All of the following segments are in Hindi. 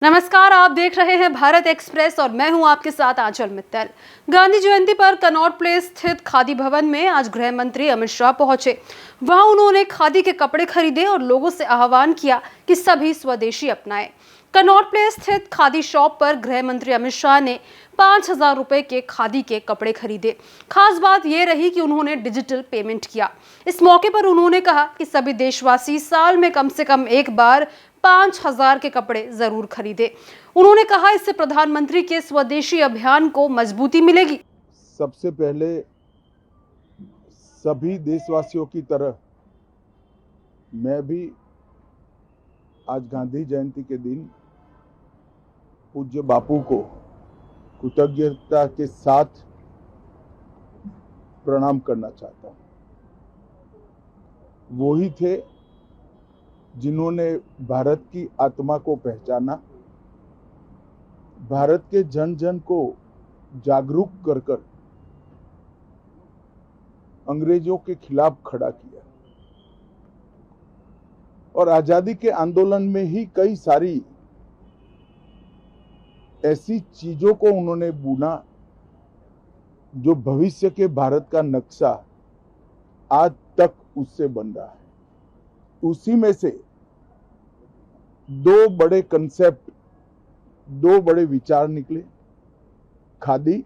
नमस्कार, आप देख रहे हैं भारत एक्सप्रेस और मैं हूं आपके साथ आंचल मित्तल। गांधी जयंती पर कनॉट प्लेस स्थित खादी भवन में आज गृह मंत्री अमित शाह पहुंचे। वहां उन्होंने खादी के कपड़े खरीदे और लोगों से आह्वान किया कि सभी स्वदेशी अपनाएं। कनॉट प्लेस स्थित खादी शॉप पर गृह मंत्री अमित शाह ने 5,000 रुपए के खादी के कपड़े खरीदे। खास बात यह रही कि उन्होंने डिजिटल पेमेंट किया। इस मौके पर उन्होंने कहा कि सभी देशवासी साल में कम से कम एक बार 5,000 के कपड़े जरूर खरीदे। उन्होंने कहा इससे प्रधानमंत्री के स्वदेशी अभियान को मजबूती मिलेगी। सबसे पहले सभी देशवासियों की तरह मैं भी आज गांधी जयंती के दिन पूज्य बापू को कृतज्ञता के साथ प्रणाम करना चाहता हूं। वो ही थे जिन्होंने भारत की आत्मा को पहचाना, भारत के जन जन को जागरूक कर कर अंग्रेजों के खिलाफ खड़ा किया और आजादी के आंदोलन में ही कई सारी ऐसी चीजों को उन्होंने बुना जो भविष्य के भारत का नक्शा आज तक उससे बन रहा है। उसी में से दो बड़े कंसेप्ट, दो बड़े विचार निकले, खादी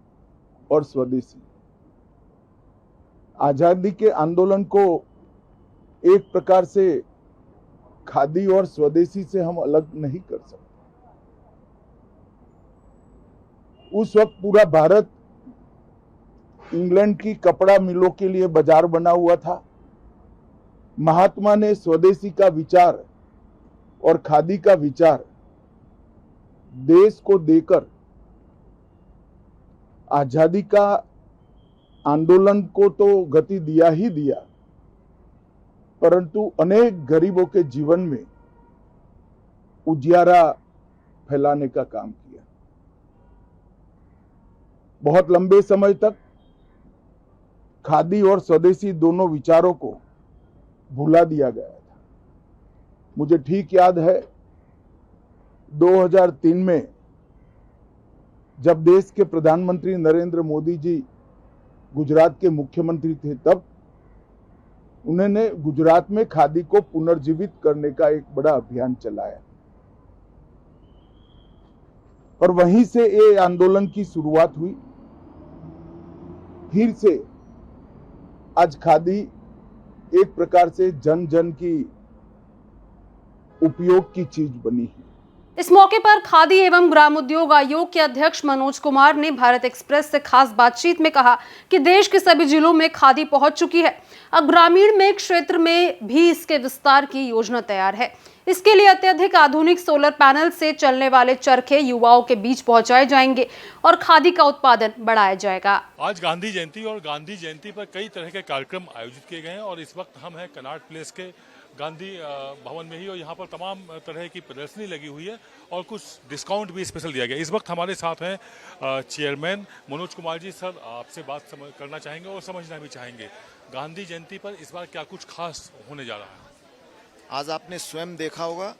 और स्वदेशी। आजादी के आंदोलन को एक प्रकार से खादी और स्वदेशी से हम अलग नहीं कर सकते। उस वक्त पूरा भारत इंग्लैंड की कपड़ा मिलों के लिए बाजार बना हुआ था। महात्मा ने स्वदेशी का विचार और खादी का विचार देश को देकर आजादी का आंदोलन को तो गति दिया ही दिया, परंतु अनेक गरीबों के जीवन में उजियारा फैलाने का काम किया। बहुत लंबे समय तक खादी और स्वदेशी दोनों विचारों को भुला दिया गया था। मुझे ठीक याद है 2003 में जब देश के प्रधानमंत्री नरेंद्र मोदी जी गुजरात के मुख्यमंत्री थे, तब उन्होंने गुजरात में खादी को पुनर्जीवित करने का एक बड़ा अभियान चलाया और वहीं से ये आंदोलन की शुरुआत हुई। फिर से आज खादी एक प्रकार से जन जन की उपयोग की चीज बनी है। इस मौके पर खादी एवं ग्रामोद्योग आयोग के अध्यक्ष मनोज कुमार ने भारत एक्सप्रेस से खास बातचीत में कहा कि देश के सभी जिलों में खादी पहुंच चुकी है। अब ग्रामीण में क्षेत्र में भी इसके विस्तार की योजना तैयार है। इसके लिए अत्यधिक आधुनिक सोलर पैनल से चलने वाले चरखे युवाओं के बीच पहुंचाए जाएंगे और खादी का उत्पादन बढ़ाया जाएगा। आज गांधी जयंती और गांधी जयंती पर कई तरह के कार्यक्रम आयोजित किए गए हैं और इस वक्त हम हैं कनॉट प्लेस के गांधी भवन में ही और यहाँ पर तमाम तरह की प्रदर्शनी लगी हुई है और कुछ डिस्काउंट भी स्पेशल दिया गया। इस वक्त हमारे साथ हैं चेयरमैन मनोज कुमार जी। सर, आपसे बात करना चाहेंगे और समझना भी चाहेंगे, गांधी जयंती पर इस बार क्या कुछ खास होने जा रहा है? आज आपने स्वयं देखा होगा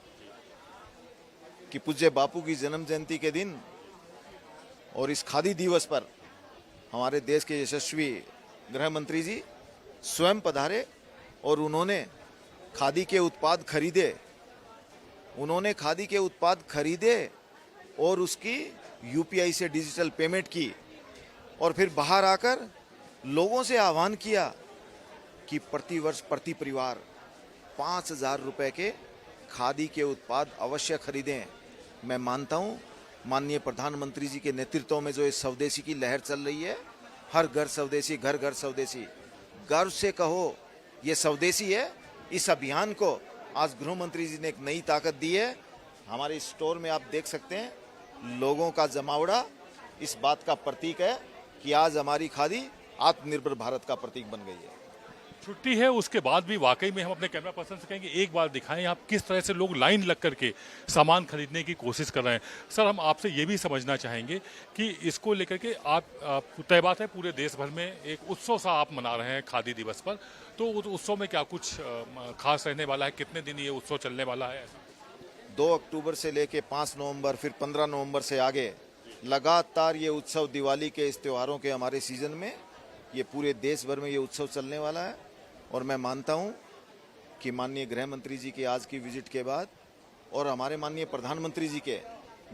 कि पूज्य बापू की जन्म जयंती के दिन और इस खादी दिवस पर हमारे देश के यशस्वी गृह मंत्री जी स्वयं पधारे और उन्होंने खादी के उत्पाद खरीदे और उसकी यूपीआई से डिजिटल पेमेंट की और फिर बाहर आकर लोगों से आह्वान किया कि प्रतिवर्ष प्रति परिवार 5,000 रुपए के खादी के उत्पाद अवश्य खरीदें। मैं मानता हूं माननीय प्रधानमंत्री जी के नेतृत्व में जो इस स्वदेशी की लहर चल रही है, हर घर स्वदेशी, घर घर स्वदेशी, गर्व से कहो ये स्वदेशी है। इस अभियान को आज गृह मंत्री जी ने एक नई ताकत दी है। हमारे स्टोर में आप देख सकते हैं लोगों का जमावड़ा इस बात का प्रतीक है कि आज हमारी खादी आत्मनिर्भर भारत का प्रतीक बन गई है। छुट्टी है, उसके बाद भी वाकई में हम अपने कैमरा पर्सन से कहेंगे एक बार दिखाएं आप किस तरह से लोग लाइन लग करके सामान खरीदने की कोशिश कर रहे हैं। सर, हम आपसे ये भी समझना चाहेंगे कि इसको लेकर के आप तय बात है पूरे देश भर में एक उत्सव सा आप मना रहे हैं खादी दिवस पर, तो उस उत्सव में क्या कुछ खास रहने वाला है? कितने दिन ये उत्सव चलने वाला है? 2 अक्टूबर से लेके 5 नवंबर फिर 15 नवंबर से आगे लगातार ये उत्सव दिवाली के इस त्योहारों के हमारे सीजन में ये पूरे देश भर में ये उत्सव चलने वाला है। और मैं मानता हूँ कि माननीय गृह मंत्री जी की आज की विजिट के बाद और हमारे माननीय प्रधानमंत्री जी के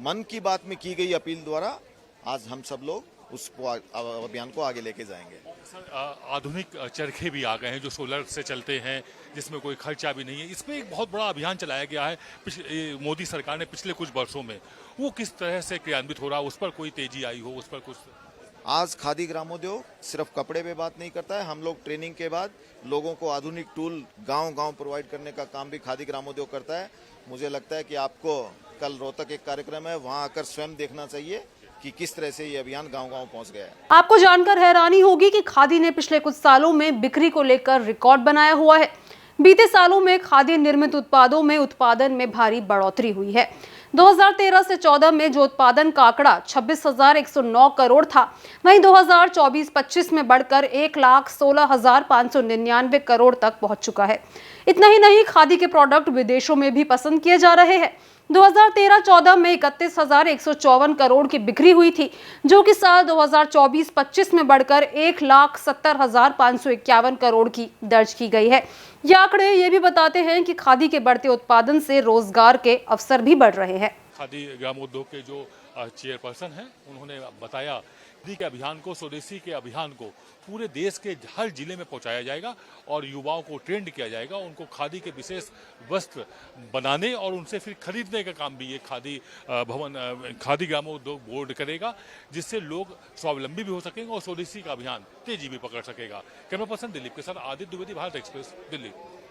मन की बात में की गई अपील द्वारा आज हम सब लोग उस अभियान को आगे लेके जाएंगे। सर, आधुनिक चरखे भी आ गए हैं जो सोलर से चलते हैं, जिसमें कोई खर्चा भी नहीं है। इसमें एक बहुत बड़ा अभियान चलाया गया है मोदी सरकार ने पिछले कुछ वर्षों में। वो किस तरह से क्रियान्वित हो रहा है, उस पर कोई तेजी आई हो, उस पर कुछ? आज खादी ग्रामोद्योग सिर्फ कपड़े पे बात नहीं करता है, हम लोग ट्रेनिंग के बाद लोगों को आधुनिक टूल गांव-गांव प्रोवाइड करने का काम भी खादी ग्रामोद्योग करता है। मुझे लगता है कि आपको कल रोहतक एक कार्यक्रम है, वहां आकर स्वयं देखना चाहिए कि किस तरह से ये अभियान गांव-गांव पहुंच गया है। आपको जानकर हैरानी होगी कि खादी ने पिछले कुछ सालों में बिक्री को लेकर रिकॉर्ड बनाया हुआ है। बीते सालों में खादी निर्मित उत्पादों में उत्पादन में भारी बढ़ोतरी हुई है। 2013 से 14 में जो उत्पादन का आंकड़ा 26,109 करोड़ था, वहीं 2024-25 में बढ़कर 1,16,599 करोड़ तक पहुंच चुका है। इतना ही नहीं, खादी के प्रोडक्ट विदेशों में भी पसंद किए जा रहे हैं। 2013-14 में 31,154 करोड़ की बिक्री हुई थी, जो कि साल 2024-25 में बढ़कर 1,70,551 करोड़ की दर्ज की गई है। ये आंकड़े ये भी बताते हैं कि खादी के बढ़ते उत्पादन से रोजगार के अवसर भी बढ़ रहे हैं। खादी ग्रामोद्योग के जो चेयरपर्सन हैं, उन्होंने बताया खादी के अभियान को, स्वदेशी के अभियान को पूरे देश के हर जिले में पहुंचाया जाएगा और युवाओं को ट्रेंड किया जाएगा। उनको खादी के विशेष वस्त्र बनाने और उनसे फिर खरीदने का काम भी ये खादी भवन, खादी ग्रामोद्योग बोर्ड करेगा, जिससे लोग स्वावलंबी भी हो सकेंगे और स्वदेशी का अभियान तेजी भी पकड़ सकेगा। कैमरा पर्सन दिलीप के साथ आदित्य द्विवेदी, भारत एक्सप्रेस, दिल्ली।